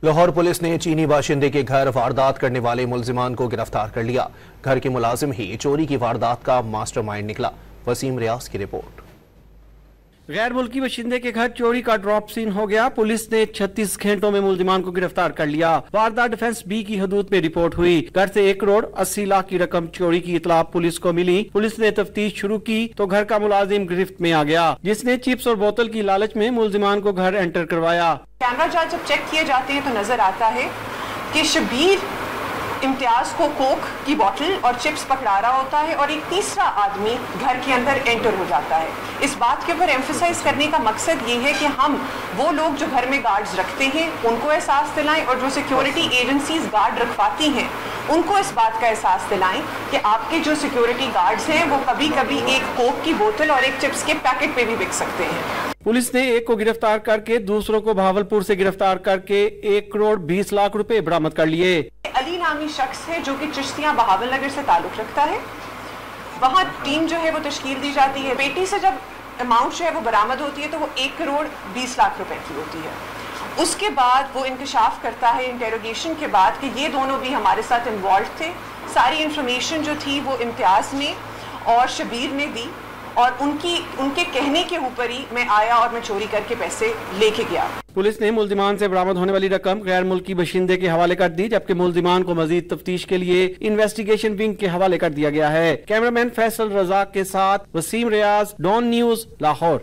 Lahore police ने चीनी बाशिंदे के घर वारदात करने वाले मुलजिमान को गिरफ्तार कर लिया। घर के मुलाजिम ही चोरी की वारदात का मास्टरमाइंड निकला। वसीम रियाज की रिपोर्ट। गैर मुल्की बाशिंदे के घर चोरी का ड्रॉप सीन हो गया। पुलिस ने 36 घंटों में मुलजिमान को गिरफ्तार कर लिया। वारदात डिफेंस बी की हदूद में रिपोर्ट हुई। घर से 1 करोड़ 80 लाख की रकम चोरी की इतला पुलिस को मिली। पुलिस ने तफ्तीश शुरू की तो घर का मुलाजिम गिरफ्त में आ गया, जिसने चिप्स और बोतल की लालच में मुलजिमान को घर एंटर करवाया। कैमरा जाल जब चेक किए जाते हैं तो नजर आता है कि शबीर इम्तियाज को कोक की बोतल और चिप्स पकड़ा रहा होता है और एक तीसरा आदमी घर के अंदर एंटर हो जाता है। इस बात के ऊपर एम्फसाइज करने का मकसद ये है कि हम वो लोग जो घर में गार्ड्स रखते हैं उनको एहसास दिलाएं और जो सिक्योरिटी एजेंसीज गार्ड रखवाती हैं उनको इस बात का एहसास दिलाएं कि आपके जो सिक्योरिटी गार्ड्स हैं वो कभी कभी एक कोक की बोतल और एक चिप्स के पैकेट पे भी बिक सकते हैं। पुलिस ने एक को गिरफ्तार करके दूसरों को भावलपुर से गिरफ्तार करके 1 करोड़ 20 लाख रुपए बरामद कर लिए। अली नामी शख्स है जो कि चिश्तियां बहावल नगर से ताल्लुक रखता है। वहाँ टीम जो है वो तश्कील दी जाती है। पेटी से जब अमाउंट जो है वो बरामद होती है तो वो 1 करोड़ 20 लाख रुपए की होती है। उसके बाद वो इंकशाफ करता है इंटेरोगेशन के बाद कि ये दोनों भी हमारे साथ इन्वॉल्व थे। सारी इंफॉर्मेशन जो थी वो इम्तियाज ने और शबीर ने दी और उनके कहने के ऊपर ही मैं आया और मैं चोरी करके पैसे लेके गया। पुलिस ने मुलजिमान से बरामद होने वाली रकम गैर मुल्की बाशिंदे के हवाले कर दी, जबकि मुलजिमान को मजीद तफ्तीश के लिए इन्वेस्टिगेशन विंग के हवाले कर दिया गया है। कैमरामैन फैसल रजा के साथ वसीम रियाज, डॉन न्यूज, लाहौर।